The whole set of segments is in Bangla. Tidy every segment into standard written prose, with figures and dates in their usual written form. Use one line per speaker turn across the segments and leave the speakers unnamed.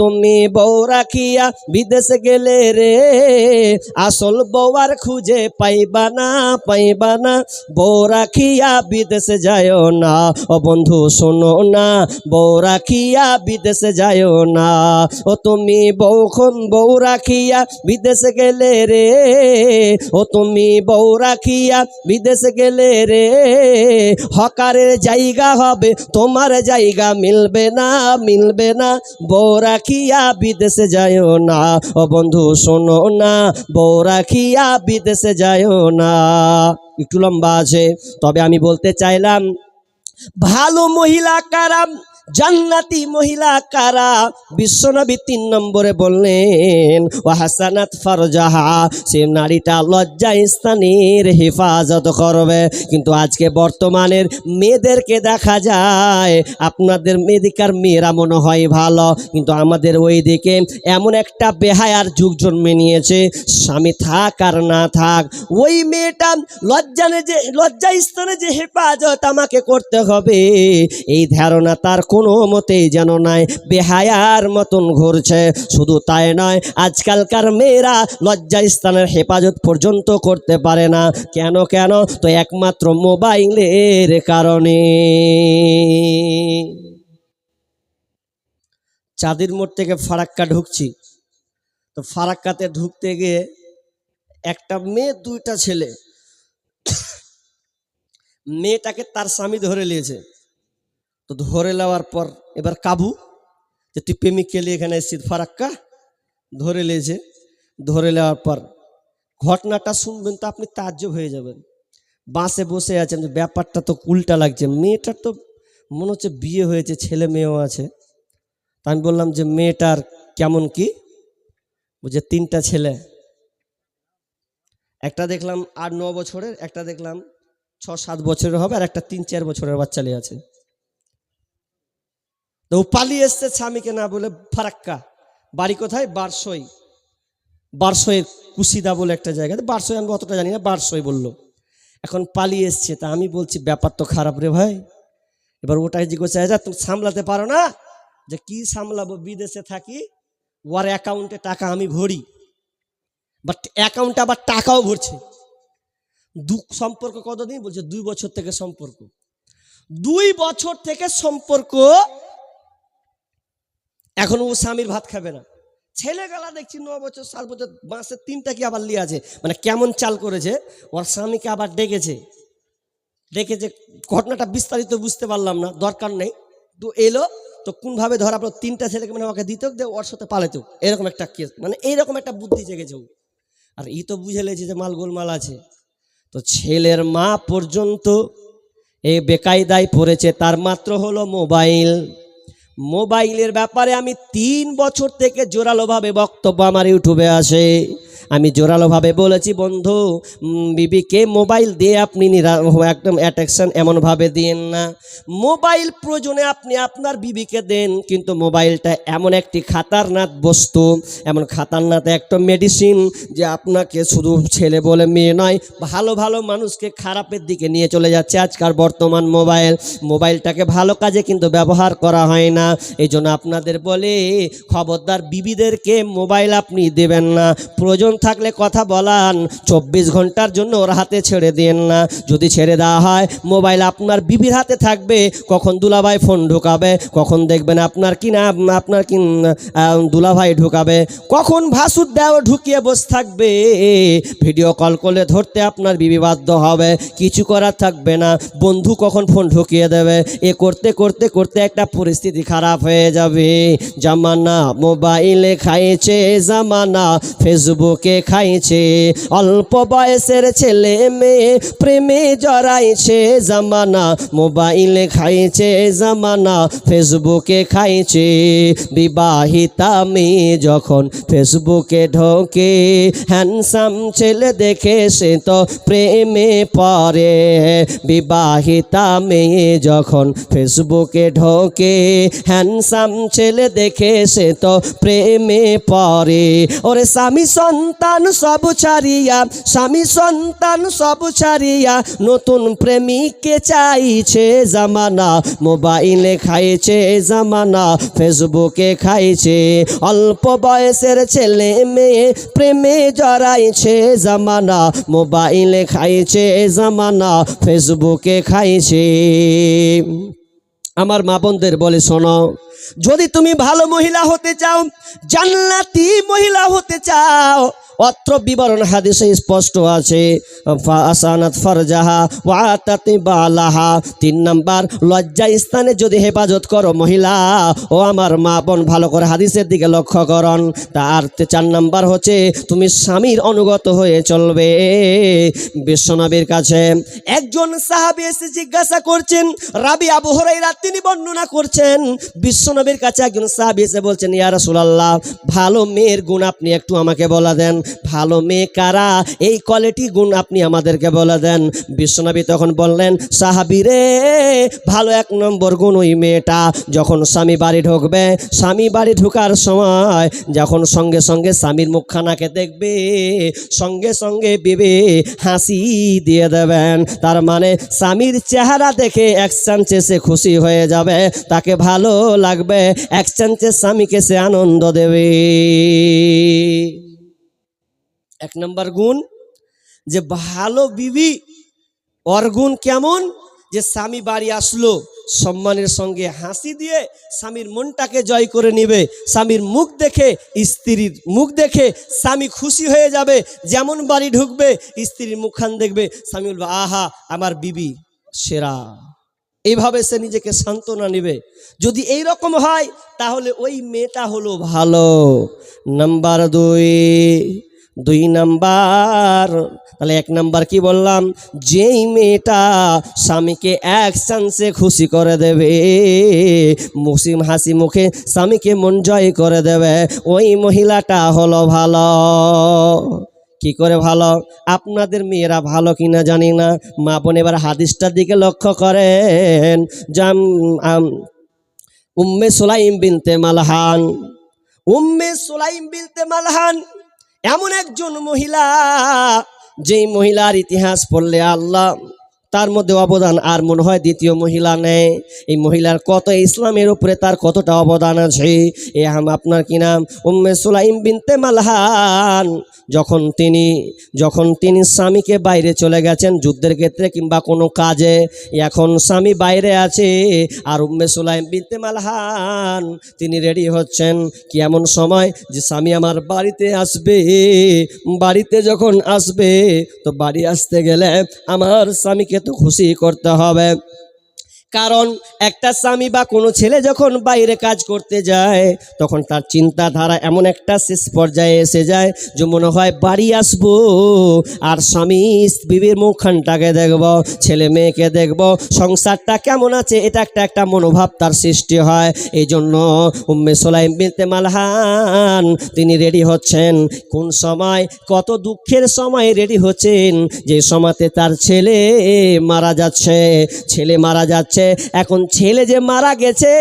তুমি বউ রাখিয়া বিদেশ গেলে রে, আসল বউ আর খুঁজে পাইবা না, পাইবা না। বউ রাখিয়া বিদেশে যায়ও না, ও বন্ধু শোনো না, বউ রাখিয়া বিদেশে যায়ও না। ও তুমি বউ রাখিয়া বিদেশে গেলে রে, ও তুমি বউ রাখিয়া বিদেশে গেলে রে, হকারের জায়গা হবে তোমার জায়গা মিলবে না, মিলবে না। বউ রাখিয়া বিদেশে যায়ও না, ও বন্ধু শোনো না, বউ রাখিয়া বিদেশে যায়ও না। একটু লম্বা আছে, তবে আমি বলতে চাইলাম ভালো মহিলা কারা, জান্নাতি মহিলা কারা? বিশ্বনবী 3 নম্বরে বললেন ওয়া হাসানাত ফারজাহা, সে নারীটা লজ্জা স্থানের হেফাজত করবে। কিন্তু আজকে বর্তমানের মেয়েদেরকে দেখা যায়, আপনাদের মেয়েদিকার মেয়েরা মনে হয় ভালো, কিন্তু আমাদের ওই দিকে এমন একটা বেহায়ার যুগ জন্মে নিয়েছে, স্বামী থাক আর না থাক, ওই মেয়েটা লজ্জা স্থানে যে হেফাজত আমাকে করতে হবে, এই ধারণা তার কোনো মতেই যেন নাই, বেহায়ার মতন ঘুরছে। শুধু তাই নয়, আজকালকার মেয়েরা লজ্জা স্থানের হেফাজত পর্যন্ত করতে পারে না। কেন কেন? তো একমাত্র মোবাইলের কারণে। চাঁদির মোড় থেকে ফারাক্কা ঢুকছি, তো ফারাক্কাতে ঢুকতে গিয়ে একটা মেয়ে 2টা ছেলে, মেয়েটাকে তার স্বামী ধরে নিয়েছে। তো ধরে নেওয়ার পর এবার কাবু যে তুই প্রেমিক কে লিয়ে এখানে এসেছিস, ফারাক্কা ধরে নিয়েছে। ধরে নেওয়ার পর ঘটনাটা শুনবেন তো আপনি তাজ্জব হয়ে যাবেন। বাসে বসে আছেন, ব্যাপারটা তো উল্টা লাগছে, মেয়েটার তো মনে হচ্ছে বিয়ে হয়েছে, ছেলে মেয়েও আছে। তা আমি বললাম যে মেয়েটার কেমন কি? বুঝে 3টা ছেলে, একটা দেখলাম 8-9 বছরের, একটা দেখলাম 6-7 বছরের হবে, আর একটা 3-4 বছরের বাচ্চা নিয়ে আছে। তো ও পালিয়ে এসছে স্বামীকে না বলে ফারাক্কা। বাড়ি কোথায়? বারসই। বারসইয়ের কুশিদা বলে একটা জায়গা, বারসই আমি অতটা জানি না, বারসই বললো। এখন পালিয়ে এসছে। তা আমি বলছি ব্যাপার তো খারাপ রে ভাই। এবার ওটাই জিজ্ঞাসা, যা তুমি সামলাতে পারো না? যে কি সামলাবো, বিদেশে থাকি, ওর অ্যাকাউন্টে টাকা আমি ভরি, বাট অ্যাকাউন্টে আবার টাকাও ভরছে। সম্পর্ক কতদিন? বলছে 2 বছর থেকে সম্পর্ক। 2 বছর থেকে সম্পর্ক, এখন ও স্বামীর ভাত খাবে না। ছেলেগুলা দেখছি 9 বছর 7 বছর, মাসে 3টা কি আবার লিয়ে আছে। মানে কেমন চাল করেছে, ওর স্বামীকে আবার ডেকেছে। ঘটনাটা বিস্তারিত বুঝতে পারলাম না, দরকার নেই। তো এলো, তো কোনভাবে ধরা পড়লো, 3টা ছেলেকে মানে ওকে দিত, ওর সাথে পালাতো, এরকম একটা কেস, মানে এইরকম একটা বুদ্ধি জেগেছে। আর ই তো বুঝে লেছে যে মাল গোলমাল আছে। তো ছেলের মা পর্যন্ত এই বেকায়দায় পড়েছে, তার মাত্র হলো মোবাইল। মোবাইলের ব্যাপারে আমি 3 বছর থেকে জোরালোভাবে বক্তব্য আমার ইউটিউবে আসে। আমি জোরালোভাবে বলেছি, বন্ধু বিবিকে মোবাইল দিয়ে আপনি একদম অ্যাট্রাকশন এমনভাবে দিয়েন না। মোবাইল প্রয়োজনে আপনি আপনার বিবিকে দেন, কিন্তু মোবাইলটা এমন একটি খাতারনাক বস্তু, এমন খাতারনাক একটা মেডিসিন, যে আপনাকে শুধু ছেলে বলে মেয়ে নয়, ভালো ভালো মানুষকে খারাপের দিকে নিয়ে চলে যাচ্ছে আজকাল বর্তমান মোবাইলটাকে ভালো কাজে কিন্তু ব্যবহার করা হয় না। এই জন্য আপনাদের বলে, খবরদার বিবিদেরকে মোবাইল আপনি দেবেন না। প্রয়োজন থাকলে কথা বলান, 24 ঘন্টার জন্য ওর হাতে ছেড়ে দেন না। যদি ছেড়ে দেওয়া হয়, মোবাইল আপনার বিবির হাতে থাকবে, কখন দুলাভাই ফোন ঢুকাবে, কখন দেখবেন আপনার দুলাভাই ঢুকাবে, কখন ভাসুর দেও ঢুকিয়ে বসে থাকবে, ভিডিও কল করলে ধরতে আপনার বিবি বাধ্য হবে, কিছু করার থাকবে না। বন্ধু কখন ফোন ঢুকিয়ে দেবে, এ করতে করতে করতে একটা পরিস্থিতি খারাপ হয়ে যাবে। জামানা মোবাইলে খাইছে, জামানা ফেসবুকে খাইছে, অল্প বয়সের ছেলে মেয়ে প্রেমে জড়াইছে। জামানা মোবাইলে খাইছে, জামানা ফেসবুকে খাইছে। বিবাহিতা মেয়ে যখন ফেসবুকে ঢোকে, হ্যান্ডসাম ছেলে দেখে সে তো প্রেমে পড়ে। বিবাহিতা মেয়ে যখন ফেসবুকে ঢোকে, হ্যান্ডসাম ছেলে দেখে সে তো প্রেমে পড়ে। ওরে স্বামী সন্তান সব ছাড়িয়া, স্বামী সন্তান সব ছাড়িয়া নতুন প্রেমিককে চাইছে জামানা। মোবাইলে খাইছে জামানা, ফেসবুকে খাইছে, অল্প বয়সের ছেলে মেয়ে প্রেমে জড়াইছে জামানা। মোবাইলে খাইছে জামানা, ফেসবুকে খাইছে। আমার মা বোনদের বলে শোনো, যদি তুমি ভালো মহিলা হতে চাও, জান্নাতি মহিলা হতে চাও, অত্র বিবরণ হাদিসে স্পষ্ট আছে, ফাসানাত ফারজাহা ওয়া আতাতি বালাহা। 3 নাম্বার, লজ্জা স্থানে যদি হেফাজত করো মহিলা। ও আমার মা বোন ভালো করে হাদিসের দিকে লক্ষ্য করুন। তার 4 নাম্বার হচ্ছে তুমি স্বামীর অনুগত হয়ে চলবে। বিশ্বনবীর কাছে একজন সাহাবী এসে জিজ্ঞাসা করছেন, রাবি আবু হুরায়রা তিনি বর্ণনা করছেন, বিশ্বনবীর কাছে একজন সাহাবী এসে বলছেন, ইয়া রাসূলুল্লাহ, ভালো মেয়ের গুণ আপনি একটু আমাকে বলে দেন, ভালো মেয়ে কারা, এই কোয়ালিটি গুণ আপনি আমাদেরকে বলে দেন। বিশ্বনবী তখন বললেন, সাহাবী রে, ভালো 1 নম্বর গুণ ওই মেয়েটা যখন স্বামী বাড়ি ঢুকবে, স্বামী বাড়ি ঢোকার সময় যখন সঙ্গে সঙ্গে স্বামীর মুখখানাকে দেখবে, সঙ্গে সঙ্গে বিবি হাসি দিয়ে দেবেন। তার মানে স্বামীর চেহারা দেখে এক চান্সে সে খুশি হয়ে যাবে, তাকে ভালো লাগবে, এক চান্সে স্বামীকে সে আনন্দ দেবে। 1 নম্বর গুণ যে ভালো বিবি, ওর গুণ কেমন, যে স্বামী বাড়ি আসলো সম্মানের সঙ্গে হাসি দিয়ে স্বামীর মনটাকে জয় করে নিবে। স্বামীর মুখ দেখে, স্ত্রীর মুখ দেখে স্বামী খুশি হয়ে যাবে। যেমন বাড়ি ঢুকবে স্ত্রীর মুখখান দেখবে, স্বামী বলবে, আহা আমার বিবি সেরা। এইভাবে সে নিজেকে সান্ত্বনা নেবে। যদি এই রকম হয় তাহলে ওই মেয়েটা হলো ভালো। নাম্বার 2 নাম্বার, তাহলে 1 নাম্বার কি বললাম, যেই মেয়েটা স্বামীকে এক চান্সে খুশি করে দেবে, মুসিম হাসি মুখে স্বামীকে মন জয় করে দেবে, ওই মহিলাটা হলো ভালো। কি করে ভালো? আপনাদের মেয়েরা ভালো কিনা জানি না, মা বোন এবার হাদিসটার দিকে লক্ষ্য করেন। উম্মে সুলাইম বিনতে মালহান, উম্মে সুলাইম বিনতে মালহান এমন একজন মহিলা, যেই মহিলার ইতিহাস পড়লে আল্লাহ তার মধ্যে অবদান আর মনে হয় দ্বিতীয় মহিলা নেই। এই মহিলার কত ইসলামের উপরে তার কতটা অবদান আছে। এ আপনার কি নাম, উম্মে সুলাইম বিনতে মালহান। যখন তিনি স্বামীকে বাইরে চলে গেছেন যুদ্ধের ক্ষেত্রে কিংবা কোনো কাজে, এখন স্বামী বাইরে আছে আর উম্মে সুলাইম বিনতে মালহান তিনি রেডি হচ্ছেন। কি এমন সময় যে স্বামী আমার বাড়িতে আসবে, বাড়িতে যখন আসবে তো বাড়ি আসতে গেলে আমার স্বামীকে তো খুশি করতে হবে। কারণ একটা স্বামী বা কোনো ছেলে যখন বাইরে কাজ করতে যায় তখন তার চিন্তাধারা এমন একটা শেষ পর্যায়ে এসে যায় যে মনে হয় বাড়ি আসবো আর স্বামী বিবির মুখখানটাকে দেখব, ছেলে মেয়েকে দেখব, সংসারটা কেমন আছে, এটা একটা মনোভাব তার সৃষ্টি হয়। এই জন্য উম্মে সুলাইম বিনতে মালহান তিনি রেডি হচ্ছেন। কোন সময়, কত দুঃখের সময় রেডি হচ্ছেন, যে সময়তে তার ছেলে মারা যাচ্ছে। এখন ছেলে যে মারা গেছে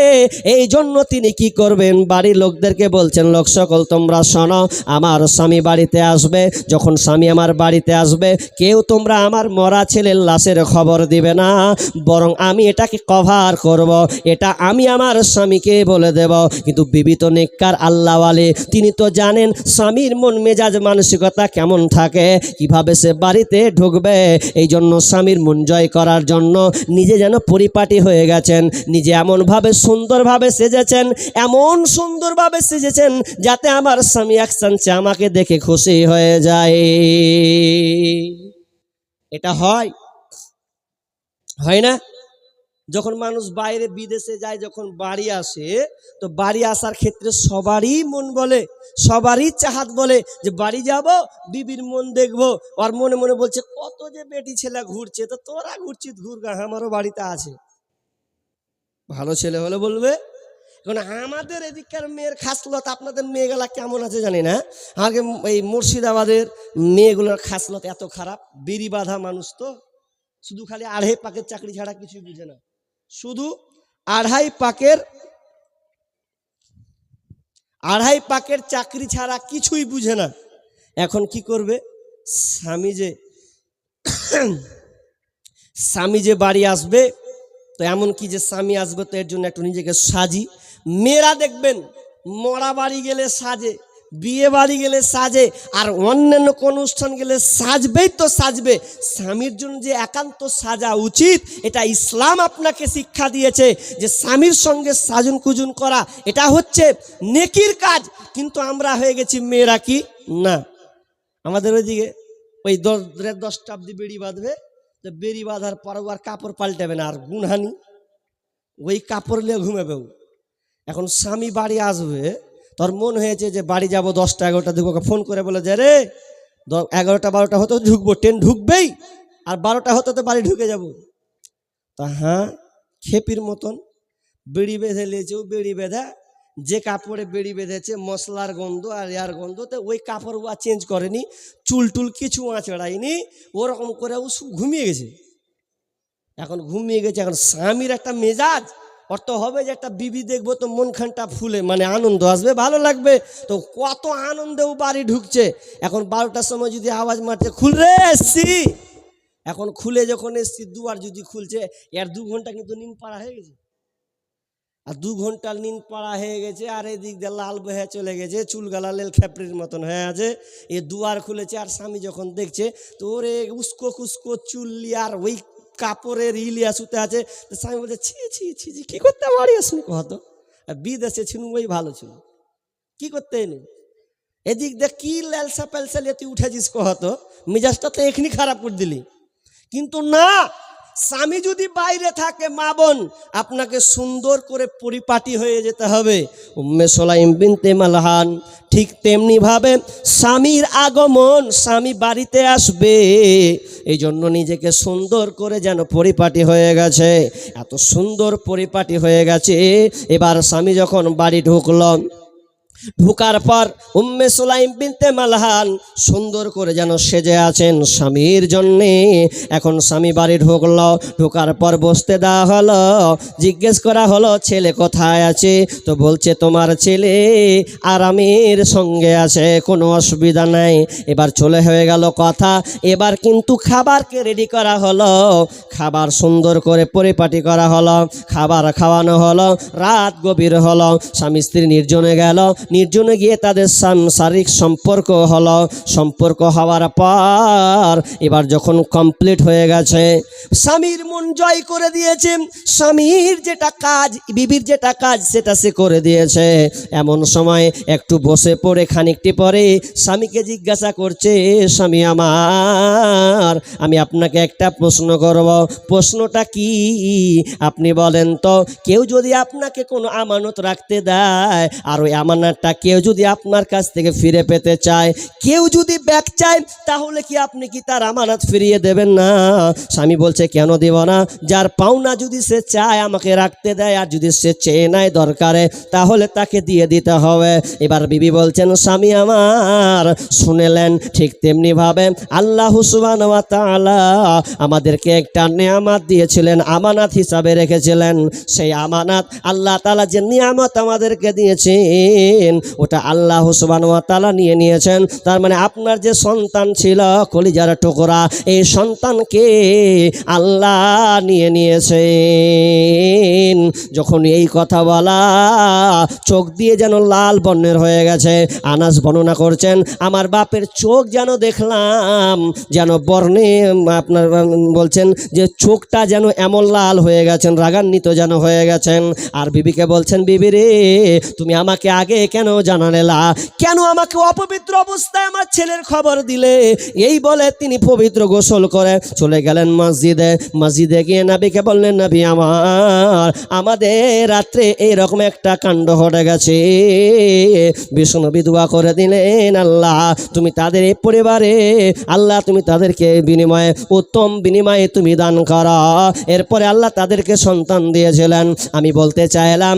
এই জন্য তিনি কি করবেন, বাড়ির লোকদেরকে বলছেন, লোক সকল তোমরা শোনো, আমার স্বামী বাড়িতে আসবে, যখন স্বামী আমার বাড়িতে আসবে কেউ তোমরা আমার মরা ছেলের লাশের খবর দিবে না, বরং আমি এটাকে কভার করব, এটা আমি আমার স্বামীকে বলে দেব। কিন্তু বিবি তো নেককার আল্লাহওয়ালে, তিনি তো জানেন স্বামীর মন মেজাজ মানসিকতা কেমন থাকে, কিভাবে সে বাড়িতে ঢুকবে। এই জন্য স্বামীর মন জয় করার জন্য নিজে যেন পরিপাটি হয়ে গেছেন, নিজে এমনভাবে সুন্দরভাবে সেজেছেন, এমন সুন্দরভাবে সেজেছেন যাতে আমার স্বামী এক চান্সে আমাকে দেখে খুশি হয়ে যায়। এটা হয় না? যখন মানুষ বাইরে বিদেশে যায়, যখন বাড়ি আসে তো বাড়ি আসার ক্ষেত্রে সবারই মন বলে, সবারই চাহাত বলে যে বাড়ি যাব, বিবির মন দেখবো। আর মনে মনে বলছে কত যে বেটি ছেলে ঘুরছে, তো তোরা ঘুরছিস ঘুরগা, আমারও বাড়িতে আছে। ভালো ছেলে হলে বলবে। এখন আমাদের এদিককার মেয়ের খাসলত আপনাদের মেয়েগুলা কেমন আছে জানি না, আগে এই মুর্শিদাবাদের মেয়েগুলোর খাসলত এত খারাপ, বিড়ি বাঁধা মানুষ তো, শুধু খালি 2.5 পাকের চাকরি ছাড়া কিছুই বুঝে না, শুধু 2.5 পাকের চাকরি ছাড়া কিছুই বুঝে না। এখন কি করবে? স্বামী যে স্বামী যে বাড়ি আসবে, তো এমন কি যে স্বামী আসবে, তো এর জন্য একটু নিজেকে সাজি। মেয়েরা দেখবেন মরা বাড়ি গেলে সাজে, বিয়ে বাড়ি গেলে সাজে, আর অন্যান্য কোন অনুষ্ঠান গেলে সাজবেই তো সাজবে। স্বামীর জন্য যে একান্ত সাজা উচিত, এটা ইসলাম আপনাকে শিক্ষা দিয়েছে যে স্বামীর সঙ্গে সাজুন কুজুন করা এটা হচ্ছে নেকির কাজ। কিন্তু আমরা হয়ে গেছি মেয়েরা কি না, আমাদের ওইদিকে ওই 10টা অব্দি বেড়ি বাঁধবে, তো বেড়ি বাঁধার পরেও আর কাপড় পাল্টাবে না, আর গুনহানি ওই কাপড় নিয়ে ঘুমাবেও। এখন স্বামী বাড়ি আসবে, তোর মন হয়েছে যে বাড়ি যাব 10টা 11টা দিকে, ওকে ফোন করে বলে যে রে 11টা 12টা হতে ঢুকবো, ট্রেন ঢুকবেই, আর 12টা হতে তো বাড়ি ঢুকে যাব। তা হ্যাঁ, খেপির মতন বেড়ি বেঁধে নিয়েছে, ও বেড়ি বেঁধে যে কাপড়ে বেড়ি বেঁধেছে মশলার গন্ধ আর এয়ার গন্ধ, তো ওই কাপড় ও চেঞ্জ করেনি, চুল টুল কিছু আঁচড়ায়নি, ওরকম করে ও ঘুমিয়ে গেছে। এখন ঘুমিয়ে গেছে, এখন স্বামীর একটা মেজাজ অর্থ হবে যে একটা বিবি দেখবো তো মনখানটা ফুলে, মানে আনন্দ আসবে, ভালো লাগবে, তো কত আনন্দেও বাড়ি ঢুকছে। এখন 12টার সময় যদি আওয়াজ মারছে খুল রে এসছি, এখন খুলে যখন এসছি দুয়ার যদি খুলছে, এর 2 ঘন্টা কিন্তু নিন পাড়া হয়ে গেছে, আর 2 ঘন্টার নিন পাড়া হয়ে গেছে, আর এদিক দিয়ে লাল বহে চলে গেছে, চুলগালা লেল খেপড়ির মতন হয়ে আছে। এ দুয়ার খুলেছে, আর স্বামী যখন দেখছে তো ওরে উস্কো কুস্কো চুল্লি আর ওই কাপড়ের ইলিয়া সুতে আছে, তো স্বামী বলছে ছি ছি ছি ছি, কি করতে বাড়ি আসুন কহতো, বিদেশে ছিল ওই ভালো ছিল, কি করতে এনে এদিক দেখ কি লেলসা পেলসা লিয়ে তুই উঠেছিস কহতো, মিজাজটা তো এখনই খারাপ করে দিলি। কিন্তু না, স্বামী যদি বাইরে থাকে, মা বোন আপনাকে সুন্দর করে পরিপাটি হয়ে যেতে হবে। উম্মে সুলাইম বিনতে মালহান ঠিক তেমনি ভাবে স্বামীর আগমন, স্বামী বাড়িতে আসবে, এই জন্য নিজেকে সুন্দর করে যেন পরিপাটি হয়ে গেছে, এত সুন্দর পরিপাটি হয়ে গেছে। এবার স্বামী যখন বাড়ি ঢুকলো, ঢুকার পর উম্মে সুলাইম বিনতে মালহান সুন্দর করে যেন সেজে আছেন স্বামীর জন্যে। এখন স্বামী বাড়ি ঢুকলো, ঢোকার পর বসতে দেওয়া হলো, জিজ্ঞেস করা হলো ছেলে কোথায় আছে, তো বলছে তোমার ছেলে আরামের সঙ্গে আছে, কোনো অসুবিধা নাই। এবার চলে হয়ে গেল কথা, এবার কিন্তু খাবারকে রেডি করা হলো, খাবার সুন্দর করে পরিপাটি করা হলো, খাবার খাওয়ানো হলো, রাত গভীর হলো, স্বামী স্ত্রী নির্জনে গেল, নির্জনে গিয়ে তাদের শারীরিক সম্পর্ক হলো। সম্পর্ক হওয়ার পর এবার যখন কমপ্লিট হয়ে গেছে, স্বামীর মন জয় করে দিয়েছে, স্বামীর যেটা কাজ, বিবির যেটা কাজ সেটা সে করে দিয়েছে। এমন সময় একটু বসে পড়ে খানিকটি পরে স্বামীকে জিজ্ঞাসা করছে, স্বামী আমার, আমি আপনাকে একটা প্রশ্ন করব, প্রশ্নটা কি আপনি বলেন তো, কেউ যদি আপনাকে কোনো আমানত রাখতে দেয়, আর ওই আমানতটা কেউ যদি আপনার কাছ থেকে ফিরে পেতে চায়, কেউ যদি ব্যাক চায়, তাহলে কি আপনি কি তার আমানত ফিরিয়ে দেবেন না? স্বামী বলছে কেন দেব না, যার পাওনা যদি সে চায় আমাকে রাখতে দেয়, আর যদি সে চেয়ে নেয় দরকারে, তাহলে তাকে দিয়ে দিতে হবে। এবার বিবি বলছেন, স্বামী আমার শুনেলেন, ঠিক তেমনি ভাবে আল্লাহ সুবহানাহু ওয়া তাআলা আমাদেরকে একটা নিয়ামত দিয়েছিলেন, আমানত হিসাবে রেখেছিলেন। সেই আমানত আল্লাহ তাআলা যে নিয়ামত আমাদেরকে দিয়েছেন, ওটা আল্লাহ সুবহানাহু ওয়া তাআলা নিয়ে নিয়েছেন। তার মানে আপনার যে সন্তান ছিল কলিজার টুকরা, এই সন্তানকে আল্লাহ নিয়ে নিয়েছেন। যখন এই কথা বলা, চোখ দিয়ে যেন লাল বর্ণের হয়ে গেছে। আনাস বর্ণনা করছেন, আমার বাপের চোখ যেন দেখলাম যেন বর্ণে, আপনার বলছেন যে চোখটা যেন এমন লাল হয়ে গেছেন, রাগান্বিত যেন হয়ে গেছেন। আর বিবিকে বলছেন, বিবি রে, তুমি আমাকে আগে কেন জানালে না, কেন আমাকে অপবিত্র অবস্থায় আমার ছেলের খবর দিলে? এই বলে তিনি পবিত্র গোসল করে চলে গেলেন মসজিদে। মসজিদে গিয়ে নবীকে বললেন, নবী আমার, আমাদের রাত্রে এইরকম একটা কাণ্ড ঘটে গেছে। বিষ্ণুনবী দোয়া করে দিলেন, আল্লাহ তুমি তাদের এই পরিবারে, আল্লাহ তুমি তাদেরকে বিনিময়ে, উত্তম বিনিময়ে তুমি দান করো। এরপরে আল্লাহ তাদেরকে সন্তান দিয়েছিলেন। আমি বলতে চাইলাম,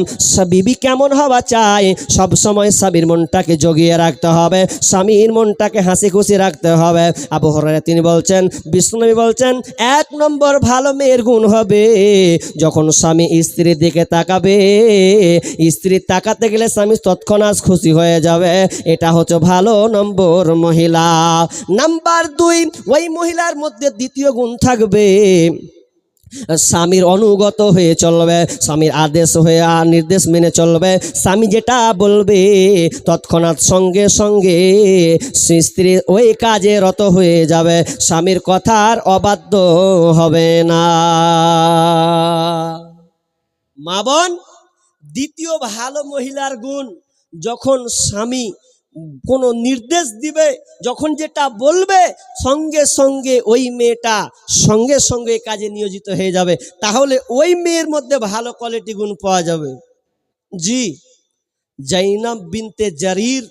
বিবি কেমন হওয়া চাই? সব সময় স্বামীর মনটাকে জগিয়ে রাখতে হবে, স্বামীর মনটাকে হাসি খুশি রাখতে হবে। আবু হুরায়রা তিনি বলছেন, বিশ্বনবী বলছেন, 1 নম্বর ভালো মেয়ের গুণ হবে যখন স্বামী স্ত্রীর দিকে তাকাবে, স্ত্রী তাকাতে গেলে স্বামী তৎক্ষণাৎ খুশি হয়ে যাবে। এটা হচ্ছে ভালো নম্বর মহিলা। নাম্বার 2, ওই মহিলার মধ্যে দ্বিতীয় গুণ থাকবে স্বামীর অনুগত হয়ে চলবে, স্বামীর আদেশ হয়ে নির্দেশ মেনে চলবে। স্বামী যেটা বলবে তৎক্ষণাৎ সঙ্গে সঙ্গে স্ত্রী ওই কাজে রত হয়ে যাবে, স্বামীর কথার অবাধ্য হবে না। মা বোন, দ্বিতীয় ভালো মহিলার গুণ, যখন স্বামী কোনো নির্দেশ দিবে, যখন যেটা বলবে সঙ্গে সঙ্গে ওই মেয়েটা সঙ্গে সঙ্গে কাজে নিয়োজিত হয়ে যাবে, তাহলে ওই মেয়ের মধ্যে ভালো কোয়ালিটি গুণ পাওয়া যাবে। জি, জাইনাব বিনতে জারির,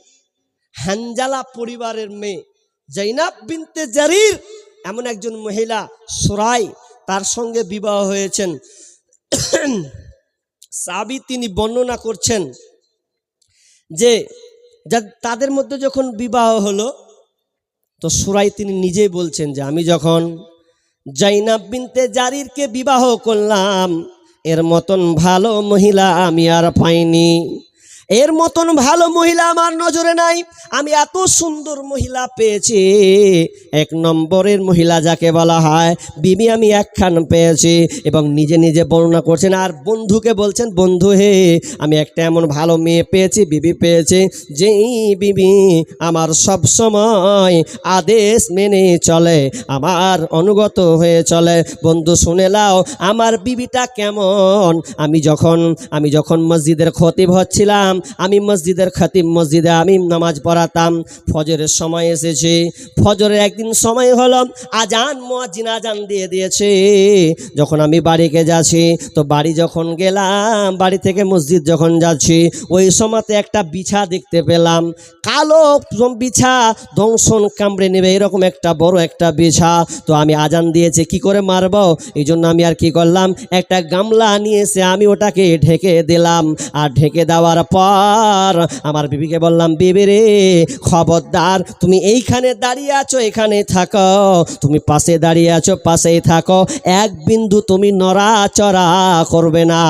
হানজালা পরিবারের মেয়ে জাইনাব বিনতে জারির এমন একজন মহিলা, সুরাই, তার সঙ্গে বিবাহ হয়েছেন। সাহাবী তিনি বর্ণনা করছেন যে তাদের মধ্যে যখন বিবাহ হলো, তো সুরাই তিনি নিজেই বলছেন যে আমি যখন জাইনাব বিনতে জারিরকে বিবাহ করলাম, এর মতন ভালো মহিলা আমি আর পাইনি, এর মতন ভালো মহিলা আমার নজরে নাই। আমি এত সুন্দর মহিলা পেয়েছি, 1 নম্বরের মহিলা যাকে বলা হয় বিবি, আমি একখান পেয়েছি। এবং নিজে নিজে বর্ণনা করছেন আর বন্ধুকে বলছেন, বন্ধু হে, আমি একটা এমন ভালো মেয়ে পেয়েছি, বিবি পেয়েছি, যেই বিবি আমার সব সময় আদেশ মেনে চলে, আমার অনুগত হয়ে চলে। বন্ধু শুনে নাও আমার বিবিটা কেমন। আমি যখন মসজিদের খতিব হচ্ছিলাম, আমি মসজিদের খতিব, মসজিদে আমি নামাজ পড়াতাম। ফজরের সময় এসেছে, ফজরের একদিন সময় হলো, আজান, মুয়াজ্জিন আজান দিয়ে দিয়েছে। যখন আমি বাড়িতে যাচ্ছি, তো বাড়ি যখন গেলাম, বাড়ি থেকে মসজিদ যখন যাচ্ছি, ওই সময়তে একটা বিছা দেখতে পেলাম, কালো বিছা, দংশন কামড়ে নেবে এরকম একটা বড় একটা বিছা। তো আমি আজান দিয়েছে, কি করে মারব, এই জন্য আমি আর কি করলাম, একটা গামলা নিয়ে এসে আমি ওটাকে ঢেকে দিলাম। আর ঢেকে দেওয়ার পর আমার বিবিকে বললাম, বিবি রে, খবরদার, তুমি এইখানে দাঁড়িয়ে আছো, এখানে থাকো, তুমি পাশে দাঁড়িয়ে আছো, পাশেই থাকো, 1 বিন্দু তুমি নড়াচড়া করবে না।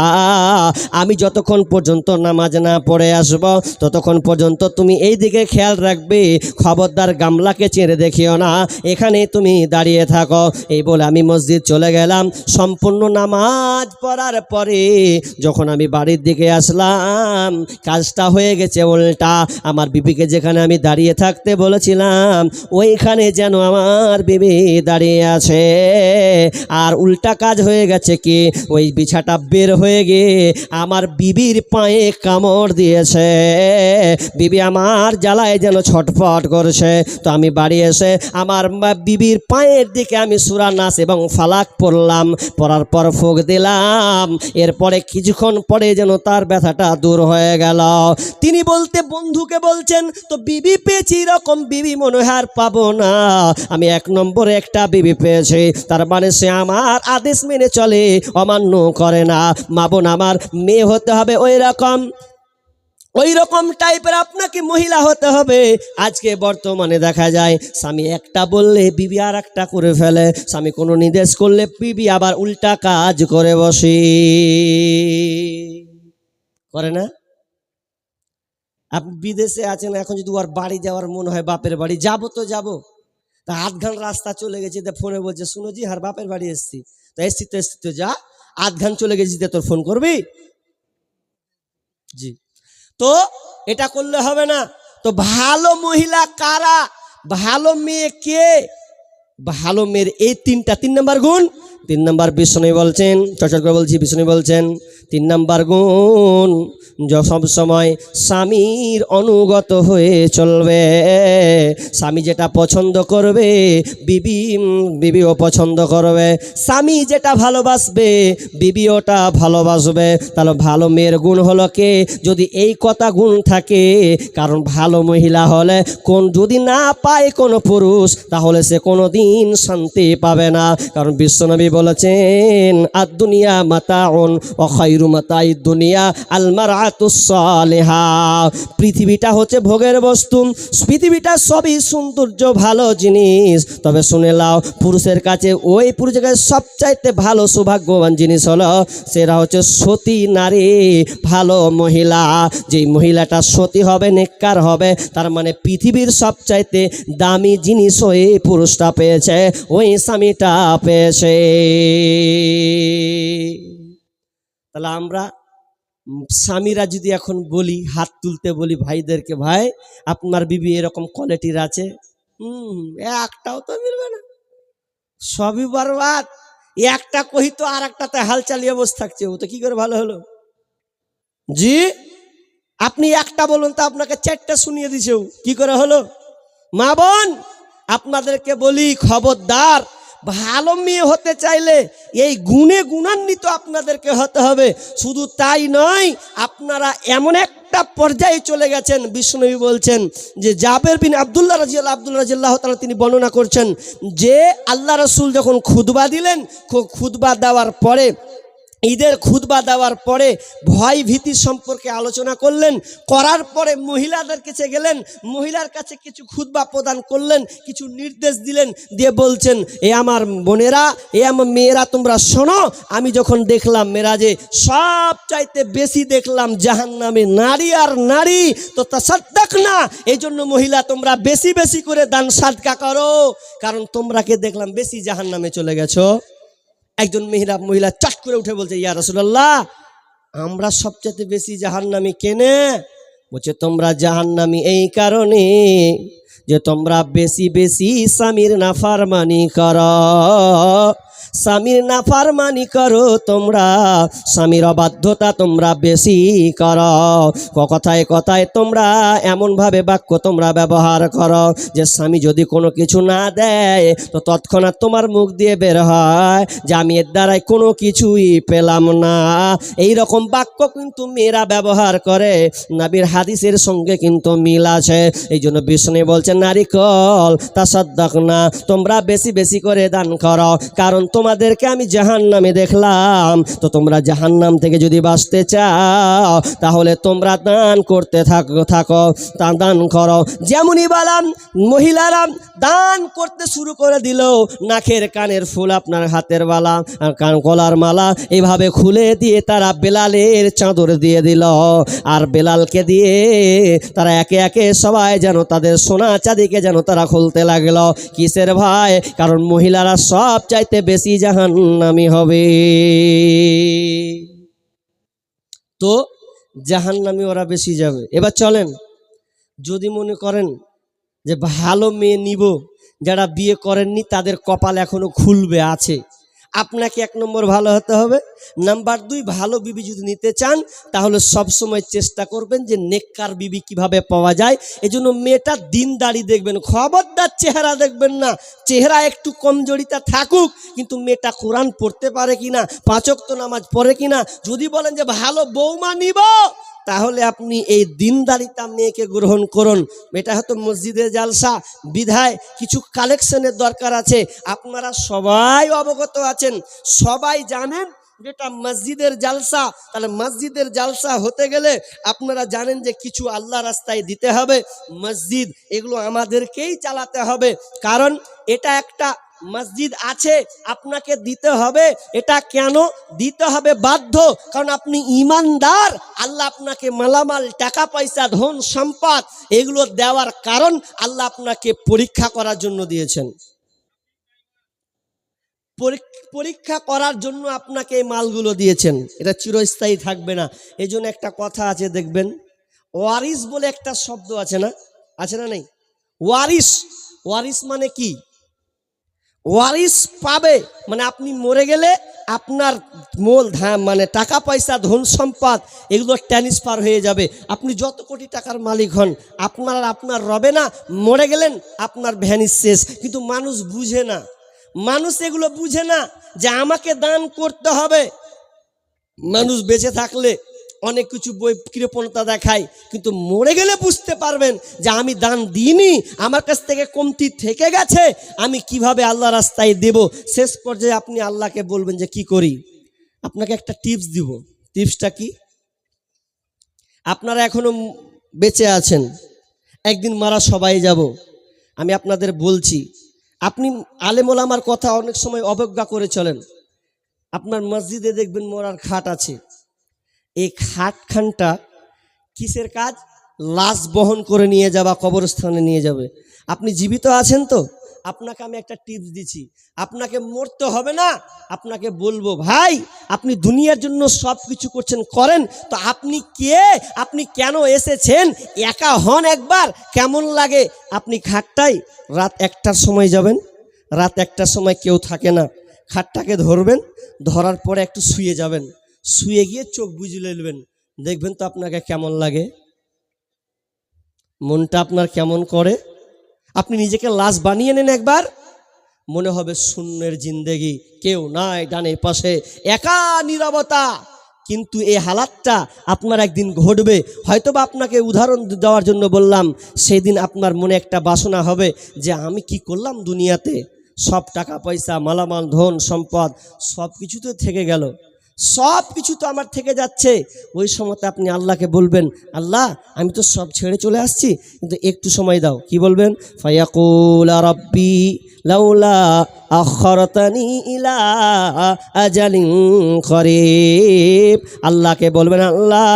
আমি যতক্ষণ পর্যন্ত নামাজ না পড়ে আসবো ততক্ষণ পর্যন্ত তুমি এই দিকে খেয়াল রাখবে, খবরদার গামলাকে চেড়ে দেখিও না, এখানে তুমি দাঁড়িয়ে থাকো। এই বলে আমি মসজিদ চলে গেলাম। সম্পূর্ণ নামাজ পড়ার পরে যখন আমি বাড়ির দিকে আসলাম, কাজটা হয়ে গেছে উল্টা। আমার বিবিকে যেখানে আমি দাঁড়িয়ে থাকতে বলেছিলাম, ওইখানে যেন আমার বিবি দাঁড়িয়ে আছে, আর উল্টা কাজ হয়ে গেছে কি, ওই বিছাটা বের হয়ে গিয়ে আমার বিবির পায়ে কামড় দিয়েছে। বিবি আমার জ্বালায় যেন ছটফট করছে। তো আমি বাড়ি এসে আমার বিবির পায়ের দিকে আমি সূরা নাস এবং ফালাক পড়লাম, পড়ার পর ফুঁক দিলাম। এরপরে কিছুক্ষণ পরে যেন তার ব্যথাটা দূর হয়ে গেল। তিনি বন্ধুকে বলছেন, তো বিবি পেয়েছি, এরকম বিবি মনে হয় আর পাবো না, আমি 1 নম্বরে একটা বিবি পেয়েছি, তার মানে সে আমার আদেশ মেনে চলে, অমান্য করে না। মা বোন আমার, মেয়ে হতে হবে ওই রকম টাইপের আপনাকে মহিলা হতে হবে। আজকে বর্তমানে দেখা যায় স্বামী একটা বললে বিবি আর একটা করে ফেলে, স্বামী কোনো নির্দেশ করলে বিবি আবার উল্টা কাজ করে বসে, করে না? আপনি বিদেশে আছেন, এখন যদি ওর বাড়ি যাওয়ার মনে হয়, বাপের বাড়ি যাবো, তো যাবো, তা 8 ঘন্টা রাস্তা চলে গেছে, তা ফোনে বলছে, শুনো জি, হার বাপের বাড়ি এসছি, তো এসছি তো যা, 8 ঘন্টা চলে গেছি, তোর ফোন করবি? জি, তো এটা করলে হবে না। তো ভালো মহিলা কারা, ভালো মেয়ে কে? ভালো মেয়ের এই 3 নম্বর গুণ। 3 নম্বর বিষ্ণু বলছেন, চর্চা করে বলছি, বিষ্ণু বলছেন 3 নম্বর গুণ, সব সময় স্বামীর অনুগত হয়ে চলবে। স্বামী যেটা পছন্দ করবে বিবিও পছন্দ করবে, স্বামী যেটা ভালোবাসবে বিবি ওটা ভালোবাসবে। তাহলে ভালো মেয়ের গুণ হলো কে? যদি এই কথা গুণ থাকে, কারণ ভালো মহিলা হলে যদি না পায় কোনো পুরুষ, তাহলে সে কোনো দিন শান্তি পাবে না। কারণ বিশ্বনবী বলেছেন, আদ দুনিয়া মাতাউন ওয়া খায়রু খায়রু মাতাই দুনিয়া আল মারআতুস সালিহা। পৃথিবীটা হচ্ছে ভোগের বস্তু, পৃথিবীটা সবই সৌন্দর্য ভালো জিনিস, তবে শুনে লাও পুরুষের কাছে ওই পুরুষের কাছে সবচাইতে ভালো সৌভাগ্যবান জিনিস হলো সেটা হচ্ছে সতী নারী, ভালো মহিলা। যেই মহিলাটা সতী হবে, নেককার হবে, তার মানে পৃথিবীর সবচাইতে দামি জিনিস ওই পুরুষটা পেয়েছে, ওই স্বামীটা পেয়েছে। তাহলে আমরা স্বামীরা যদি এখন বলি, হাত তুলতে বলি ভাইদেরকে, ভাই আপনার বিবি এরকম কোয়ালিটির আছে, একটাও তো মিলবে না, সবই বরবাদ। একটা কহি তো আর একটাতে হাল চালিয়ে বসে থাকছে, ও তো কি করে ভালো হলো? জি, আপনি একটা বলুন তো আপনাকে চারটা শুনিয়ে দিছে, কি করে হলো? মা বোন আপনাদেরকে বলি, খবরদার, ভালো মেয়ে হতে চাইলে এই গুণে গুণান্বিত আপনাদেরকে হতে হবে। শুধু তাই নয়, আপনারা এমন একটা পর্যায়ে চলে গেছেন, বিষ্ণুনবী বলছেন যে জাবের বিন আব্দুল্লাহ রাদিয়াল্লাহু তাআলা তিনি বর্ণনা করছেন যে আল্লাহ রাসূল যখন খুতবা দিলেন, খুতবা দেওয়ার পরে, ঈদের খুতবা দেওয়ার পরে ভয় ভীতি সম্পর্কে আলোচনা করলেন, করার পরে মহিলাদের কাছে গেলেন, মহিলার কাছে কিছু খুতবা প্রদান করলেন, কিছু নির্দেশ দিলেন, দিয়ে বলছেন, এ আমার বোনেরা, এ আমার মেয়েরা, তোমরা শোনো, আমি যখন দেখলাম মেরাজে সব চাইতে বেশি দেখলাম জাহান্নামে নারী আর নারী, তো তাসাদ্দাক না, এই জন্য মহিলা তোমরা বেশি বেশি করে দান সাদকা করো, কারণ তোমরা কে দেখলাম বেশি জাহান্নামে চলে গেছো। একজন মহিলা চট করে উঠে বলছে, ইয়া রাসূলুল্লাহ, আমরা সবচেয়ে বেশি জাহান্নামী কেনে? বলছে, তোমরা জাহান্নামী এই কারণে যে তোমরা বেশি বেশি স্বামীর নাফরমানি করো, স্বামীর নাফরমানি করো তোমরা, স্বামীর অবাধ্যতা তোমরা বেশি করো, কথায় কথায় তোমরা এমনভাবে বাক্য তোমরা ব্যবহার করো যে স্বামী যদি কোনো কিছু না দেয় তো তৎক্ষণাৎ তোমার মুখ দিয়ে বের হয় যে আমি এর দ্বারাই কোনো কিছুই পেলাম না। এই রকম বাক্য কিন্তু মেয়েরা ব্যবহার করে, নবীর হাদিসের সঙ্গে কিন্তু মিল আছে। এই জন্য বিষ্ণু বলছেন, নারিকল তাসাদ্দাক না, তোমরা বেশি বেশি করে দান করো, কারণ তোমাদেরকে আমি জাহান্নামে দেখলাম, তো তোমরা জাহান্নাম থেকে যদি বাঁচতে চাও তাহলে তোমরা দান করতে থাকো, তা দান করো। যেমনই বললাম, মহিলারা দান করতে শুরু করে দিল, নাকের কানের ফুল, আপনার হাতের বালা, কান গলার মালা এইভাবে খুলে দিয়ে তারা বেলালের চাদর দিয়ে দিল, আর বেলালকে দিয়ে তারা একে একে সবাই যেন তাদের সোনা চাঁদিকে যেন তারা খুলতে লাগলো। কিসের ভয়? কারণ মহিলারা সব চাইতে বেশি জাহান্নামী হবে, তো জাহান্নামী ওরা বেশি যাবে। এবার চলেন, যদি মনে করেন যে ভালো মেয়ে নিব, যারা বিয়ে করেননি তাদের কপাল এখনো খুলবে আছে, আপনাকে 1 নম্বর ভালো হতে হবে। নাম্বার 2, ভালো বিবি যদি নিতে চান তাহলে সব সময় চেষ্টা করবেন যে নেককার বিবি কিভাবে পাওয়া যায়। এজন্য মেয়েটা দিনদারি দেখবেন, খবরদার চেহারা দেখবেন না, চেহারা একটু কমজোরিতা থাকুক, কিন্তু মেয়েটা কোরআন পড়তে পারে কিনা, 5 ওয়াক্ত নামাজ পড়ে কিনা। যদি বলেন যে ভালো বৌমা নিব, তাহলে আপনি এই দিনদারিতা মেয়েকে গ্রহণ করুন। এটা হয়তো মসজিদের জালসা, বিধায় কিছু কালেকশনের দরকার আছে। আপনারা সবাই অবগত আছেন, সবাই জানেন যেটা মসজিদের জালসা, তাহলে মসজিদের জালসা হতে গেলে আপনারা জানেন যে কিছু আল্লাহ রাস্তায় দিতে হবে, মসজিদ এগুলো আমাদেরকেই চালাতে হবে, কারণ এটা একটা মসজিদ আছে, আপনাকে দিতে হবে। এটা কেন দিতে হবে? বাধ্য, কারণ আপনি ইমানদার, আল্লাহ আপনাকে মালামাল, টাকা পয়সা, ধন সম্পদ এগুলো দেওয়ার কারণ আল্লাহ আপনাকে পরীক্ষা করার জন্য দিয়েছেন, পরীক্ষা করার জন্য আপনাকে এই মালগুলো দিয়েছেন, এটা চিরস্থায়ী থাকবে না। এই জন্য একটা কথা আছে দেখবেন, ওয়ারিস বলে একটা শব্দ আছে না, আছে না নেই? ওয়ারিস, ওয়ারিস মানে কি? ওয়ারিস পাবে মানে আপনি মরে গেলে আপনার মূল মানে টাকা পয়সা, ধন সম্পদ এগুলো ট্রান্সফার হয়ে যাবে। আপনি যত কোটি টাকার মালিক হন, আপনার রবে না, মরে গেলেন আপনার ভ্যানিস শেষ। কিন্তু মানুষ বুঝে না, মানুষ এগুলো বুঝে না যে আমাকে দান করতে হবে। মানুষ বেঁচে থাকলে অনেক কিছু বই কৃপণতা দেখায়, কিন্তু মরে গেলে বুঝতে পারবেন যে আমি দান দিইনি, আমার কাছ থেকে কমতি থেকে গেছে, আমি কিভাবে আল্লাহ রাস্তায় দেব। শেষ পর্যায়ে আপনি আল্লাহকে বলবেন যে কি করি। আপনাকে একটা টিপস দিব, টিপসটা কি? আপনারা এখনো বেঁচে আছেন, একদিন মারা সবাই যাব। আমি আপনাদের বলছি, আপনি আলেম ওলামার কথা অনেক সময় অবজ্ঞা করে চলেন। আপনার মসজিদে দেখবেন মরার খাট আছে, এই খাটখানটা কিসের কাজ? লাশ বহন করে নিয়ে যাবা, কবরস্থানে নিয়ে যাবে। আপনি জীবিত আছেন তো, আপনাকে আমি একটা টিপস দিচ্ছি, আপনাকে মরতে হবে না। আপনাকে বলবো, ভাই আপনি দুনিয়ার জন্য সব কিছু করছেন, করেন তো আপনি কে, আপনি কেন এসেছেন? একা হন একবার, কেমন লাগে? আপনি খাটটাই রাত 1টার সময় যাবেন, রাত 1টার সময় কেউ থাকে না, খাটটাকে ধরবেন, ধরার পরে একটু শুয়ে যাবেন, শুয়ে গিয়ে চোখ বুজে নেবেন, দেখবেন তো আপনাকে কেমন লাগে, মনটা আপনার কেমন করে। আপনি নিজেকে লাশ বানিয়ে নেন একবার, মনে হবে শূন্যের জিন্দেগি, কেউ নাই ডানে পাশে, একা নীরবতা। কিন্তু এই হালাতটা আপনার একদিন ঘটবে। হয়তোবা আপনাকে উদাহরণ দেওয়ার জন্য বললাম, সেদিন আপনার মনে একটা বাসনা হবে যে আমি কি করলাম দুনিয়াতে, সব টাকা পয়সা মালামাল ধন সম্পদ সব কিছু তো থেকে গেল, সব কিছু তো আমার থেকে যাচ্ছে। ওই সময়তে আপনি আল্লাহকে বলবেন, আল্লাহ আমি তো সব ছেড়ে চলে আসছি, কিন্তু একটু সময় দাও। কি বলবেন? ফায়াকুল রাব্বি লাউলা আখরতানি ইলা আজালিন করিব। আল্লাহকে বলবেন, আল্লাহ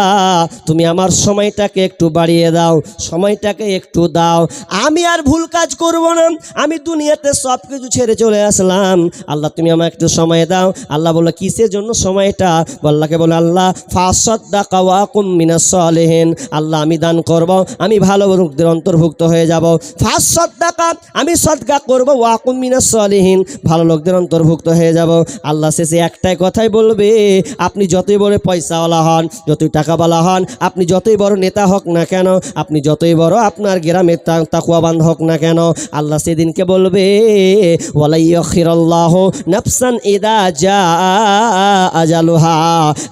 তুমি আমার সময়টাকে একটু বাড়িয়ে দাও, সময়টাকে একটু দাও, আমি আর ভুল কাজ করব না, আমি দুনিয়াতে সব কিছু ছেড়ে চলে আসলাম, আল্লাহ তুমি আমার একটু সময় দাও। আল্লাহ বলল, কিসের জন্য সময়টা? আল্লাহকে বলে, আল্লাহ ফাসাদ্দাকা ওয়া কুম মিনাস সালিহিন, আল্লাহ আমি দান করব, আমি ভালো লোকদের অন্তর্ভুক্ত হয়ে যাব। ফাসাদ্দাকা, আমি সদকা করব, ওয়া কুম মিনাস সালিহিন, ভালো লোকদের অন্তর্ভুক্ত হয়ে যাব। আল্লাহ শেষে একটাই কথাই বলবে, আপনি যতই বড় পয়সাওয়ালা হন, যতই টাকাওয়ালা হন, আপনি যতই বড় নেতা হোক না কেন, আপনি যতই বড় আপনার গ্রামের তাকওয়াবান হোক না কেন, আল্লাহ সেদিনকে বলবে, ওয়ালা ইয়াখিরাল্লাহু নাফসান ইদা জাআ আজালুহা,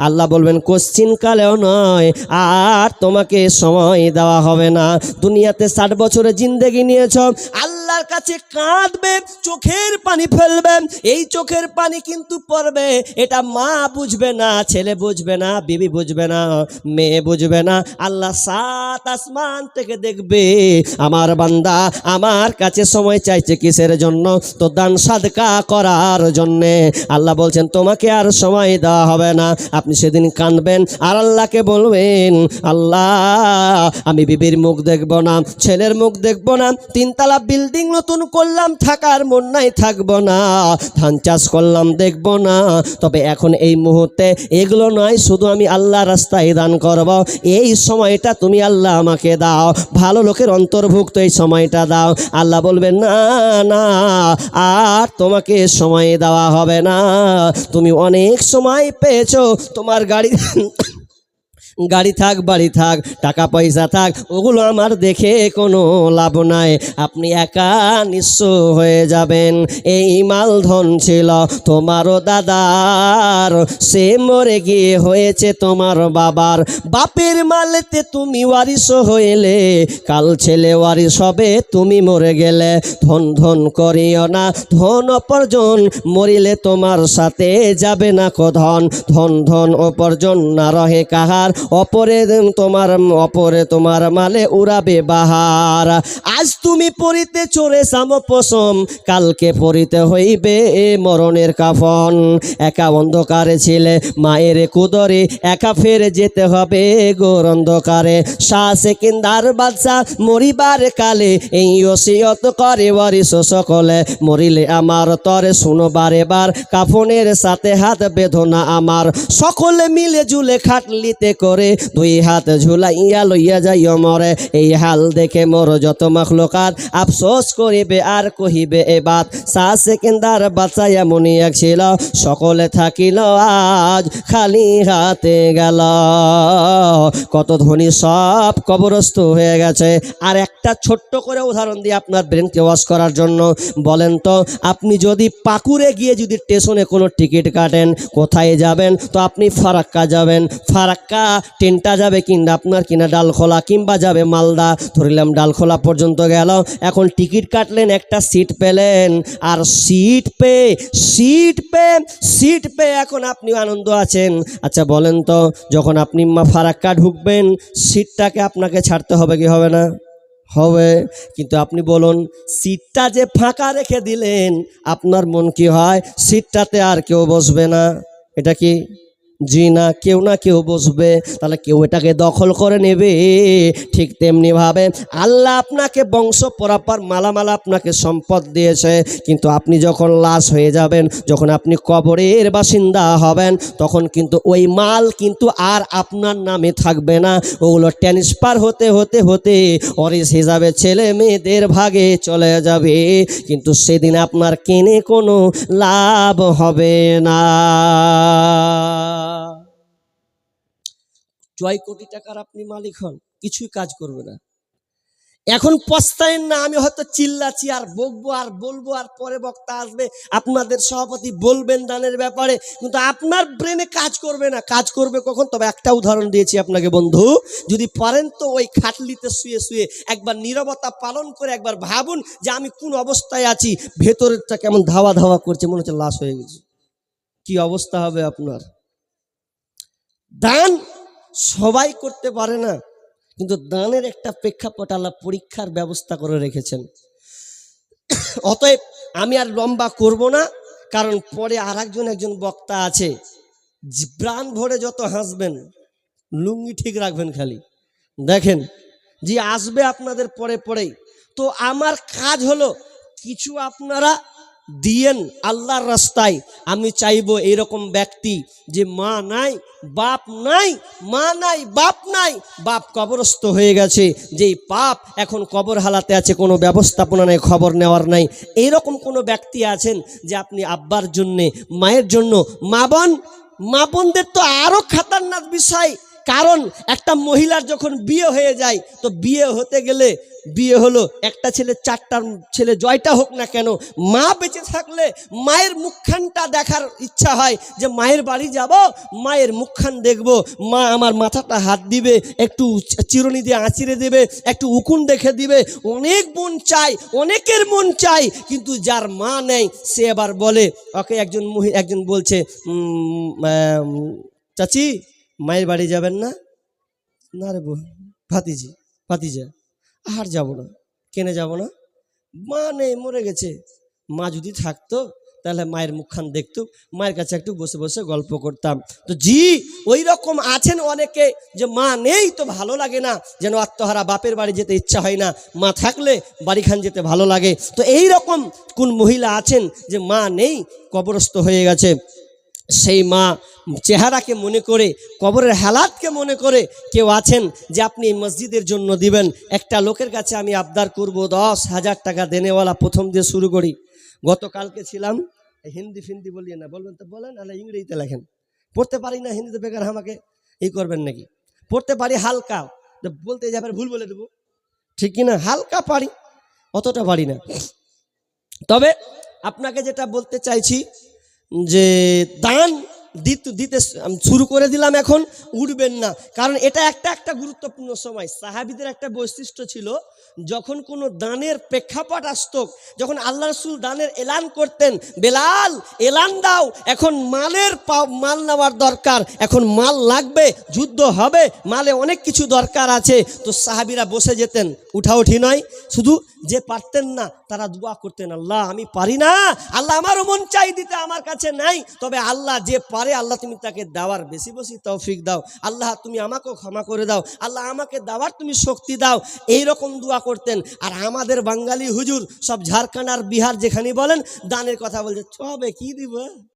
আল্লাহ বলবেন কোশ্চিন কালেও নয় আর তোমাকে সময় দেওয়া হবে না। দুনিয়াতে 60 বছরের জিন্দেগি নিয়েছ, আল্লাহর কাছে কাঁদবে, চোখের পানি ফেলবে, এই চোখের পানি কিন্তু পড়বে, এটা মা বুঝবে না, ছেলে বুঝবে না, বিবি বুঝবে না, মেয়ে বুঝবে না, আল্লাহ 7 আসমান থেকে দেখবে, আমার বান্দা আমার কাছে সময় চাইছে কিসের জন্য? তো দান সাদকা করার জন্যে। আল্লাহ বলছেন তোমাকে আর সময় দেওয়া হবে না। আপনি সেদিন কাঁদবেন আর আল্লাহকে বলবেন, আল্লাহ আমি বিবির মুখ দেখব না, ছেলের মুখ দেখব না, 3 তলা বিল্ডিং নতুন করলাম, থাকার মন নাই থাকবো না, ধান চাষ করলাম দেখব না, তবে এখন এই মুহূর্তে এগুলো নয়, শুধু আমি আল্লাহ রাস্তায় দান করব, এই সময়টা তুমি আল্লাহ আমাকে দাও, ভালো লোকের অন্তর্ভুক্ত এই সময়টা দাও। আল্লাহ বলবেন, না না আর তোমাকে সময় দেওয়া হবে না, তুমি অনেক সময় পেয়েছো, তোমার গাড়ি থাক, বাড়ি থাক, টাকা পয়সা থাক, ওগুলো আমার দেখে কোনো লাভ নাই, আপনি একা নিঃস্ব হয়ে যাবেন। এই মালধন ছিল তোমারও দাদার, সে মরে গিয়ে হয়েছে তোমার বাবার, বাপের মালেতে তুমি ওয়ারিশ হইলে, কাল ছেলে ওয়ারিশ হবে, তুমি মরে গেলে। ধন ধন করিও না, ধন অপরজন, মরিলে তোমার সাথে যাবে না ধন, ধন ধন অপরজন না রহে কাহার, অপরে তোমার মালে উড়াবে বাহার। আজ তুমি পরিতে চোরে সাম পশম, কালকে পরিতে হইবে মরণের কাফন। একা অন্ধকারে ছিলে মায়ের কুদরে, একা ফেরে যেতে হবে গোর অন্ধকারে। শাহ সেকেন্দার বাদশা মরিবার কালে, এই ওসিয়ত করে ওয়ারিশ সকলে, মরিলে আমার তরে শুনো বারে বার, কাফনের সাথে হাত বেঁধো না আমার, সকলে মিলে জুলে খাটলিতে করে, 2 হাত ঝুলাইয়া লইয়া যাইও মরে। এই হাল দেখে মোর যত মাখলুকাত, আফসোস করিবে আর কহিবে এ বাত। শাহ সেকেন্দার বাদশা এমনই এক ছিল, সকলে থাকিল আজ খালি হাতে গেল। কত ধনী সব কবরস্থ হয়ে গেছে। আর একটা ছোট্ট করে উদাহরণ দিয়ে আপনার ব্রেনকে ওয়াশ করার জন্য, বলেন তো আপনি যদি পাকুড়ে গিয়ে যদি স্টেশনে কোনো টিকিট কাটেন, কোথায় যাবেন? তো আপনি ফারাক্কা যাবেন। ফারাক্কা ট্রেনটা যাবে কিনা আপনার কিনা ডালখোলা কিংবা যাবে মালদা, ধরলাম ডালখোলা পর্যন্ত গেল, এখন টিকিট কাটলেন, একটা সিট পেলেন, আর সিট পেয়ে এখন আপনি আনন্দ আছেন। আচ্ছা বলেন তো, যখন আপনি ফারাক্কা ঢুকবেন সিটটাকে আপনাকে ছাড়তে হবে কি হবে না? হবে। কিন্তু আপনি বলুন, সিটটা যে ফাঁকা রেখে দিলেন আপনার মন কি হয়? সিটটাতে আর কেউ বসবে না, এটা কি? জি না, কেউ না কেউ বসবে, তাহলে কেউ এটাকে দখল করে নেবে। ঠিক তেমনি ভাবে আল্লাহ আপনাকে বংশ পরাপার মালামাল আপনাকে সম্পদ দিয়েছে, কিন্তু আপনি যখন লাশ হয়ে যাবেন, যখন আপনি কবরের বাসিন্দা হবেন, তখন কিন্তু ওই মাল কিন্তু আর আপনার নামে থাকবে না, ওগুলো ট্রান্সফার হতে হতে হতে ওয়ারিশ হিসাবে ছেলে মেয়েদের ভাগে চলে যাবে, কিন্তু সেদিন আপনার কেনে কোনো লাভ হবে না। জয় কোটি টাকার আপনি মালিক হন, কিছুই কাজ করবে না। এখন পস্তায়েন না, আমি হয়তো চিল্লাচ্ছি আর বকবো আর বলবো, আর পরে বক্তা আসবে আপনাদের সভাপতি বলবেন দানের ব্যাপারে, কিন্তু আপনার ব্রেনে কাজ করবে না। কাজ করবে কখন? তবে একটা উদাহরণ দিয়েছি আপনাকে বন্ধু, যদি পারেন তো ওই খাটলিতে শুয়ে শুয়ে একবার নীরবতা পালন করে একবার ভাবুন যে আমি কোন অবস্থায় আছি, ভেতরেরটা কেমন ধাওয়া ধাওয়া করছে, মনে হচ্ছে লাশ হয়ে গেছে, কি অবস্থা হবে আপনার? দান সবাই করতে পারে না, কিন্তু দানের একটা প্রেক্ষাপট আল্লাহ পরীক্ষার ব্যবস্থা করে রেখেছেন। অতএব আমি আর লম্বা করব না, কারণ পরে আর একজন বক্তা আছে, প্রাণ ভরে যত হাসবেন, লুঙ্গি ঠিক রাখবেন খালি, দেখেন যে আসবে আপনাদের পরে পরেই। তো আমার কাজ হলো কিছু আপনারা দিয়েন আল্লাহর রাস্তায়। আমি চাইবো এরকম ব্যক্তি যে মা নাই বাপ নাই, মা নাই বাপ নাই, বাপ কবরস্থ হয়ে গেছে, যেই বাপ এখন কবর হালাতে আছে, কোনো ব্যবস্থাপনা নেই, খবর নেওয়ার নাই, এইরকম কোনো ব্যক্তি আছেন যে আপনি আব্বার জন্যে মায়ের জন্য, মা বোনদের তো আরও খাতারনাক বিষয়, কারণ একটা মহিলার যখন বিয়ে হয়ে যায়, তো বিয়ে হতে গেলে বিয়ে হলো একটা ছেলে, চারটা ছেলে, জয়টা হোক না কেন, মা বেঁচে থাকলে মায়ের মুখখানটা দেখার ইচ্ছা হয়, যে মায়ের বাড়ি যাব, মায়ের মুখখান দেখব, মা আমার মাথাটা হাত দিবে, একটু চিরুনি দিয়ে আঁচিড়ে দেবে, একটু উকুন দেখে দিবে, অনেক মন চায়, অনেকের মন চায়, কিন্তু যার মা নেই সে এবার বলে, ওকে একজন বলছে, চাচি মায়ের বাড়ি যাবেন না? না রে ভাতিজা আর যাব না। কেনে যাব না? মা নেই, মরে গেছে। মা যদি থাকতো তাহলে মায়ের মুখখান দেখতো, মায়ের কাছে একটু বসে বসে গল্প করতাম। তো জি ওই রকম আছেন অনেকে, যে মা নেই তো ভালো লাগে না, যেন আত্মহারা, বাপের বাড়ি যেতে ইচ্ছা হয় না, মা থাকলে বাড়িখান যেতে ভালো লাগে। তো এই রকম কোন মহিলা আছেন যে মা নেই, কবরস্থ হয়ে গেছে, সেই মা চেহারাকে মনে করে, কবরের হালাতকে মনে করে কেউ আছেন যে আপনি মসজিদের জন্য দিবেন। একটা লোকের কাছে আমি আবদার করব, 10,000 টাকা দেনেওয়ালা, প্রথম দিয়ে শুরু করি। গতকালকে ছিলাম, হিন্দি ফিন্দি বলিয়ে না, বলবেন তো বলেন, আল্লাহ ইংরেজিতে লেখেন, পড়তে পারি না হিন্দিতে, বেকার আমাকে এই করবেন নাকি? পড়তে পারি হালকা, বলতে যাবেন ভুল বলে দেবো, ঠিক কিনা? হালকা পারি, অতটা পারি না। তবে আপনাকে যেটা বলতে চাইছি যে দান দিতে শুরু করে দিলাম, এখন উঠবেন না, কারণ এটা একটা গুরুত্বপূর্ণ সময়। সাহাবীদের একটা বৈশিষ্ট্য ছিল, যখন কোনো দানের প্রেক্ষাপট আসতো, যখন আল্লাহ রাসূল দানের এলান করতেন, বেলাল এলান দাও, এখন মাল নেওয়ার দরকার, এখন মাল লাগবে, যুদ্ধ হবে, মালে অনেক কিছু দরকার আছে, তো সাহাবীরা বসে যেতেন, উঠাউঠি নয়, শুধু যে পারতেন না তারা দোয়া করতেন, আল্লাহ আমি পারি না, আল্লাহ আমারও মন চাই দিতে, আমার কাছে নাই, তবে আল্লাহ যে পারে, আল্লাহ তুমি তাকে দেওয়ার বেশি বেশি তৌফিক দাও, আল্লাহ তুমি আমাকেও ক্ষমা করে দাও, আল্লাহ আমাকে দেওয়ার তুমি শক্তি দাও, এই রকম দোয়া করতেন। আর আমাদের বাঙালি হুজুর সব ঝাড়খণ্ড আর বিহার যেখানে বলেন দানের কথা বলছে, তবে কি দিব,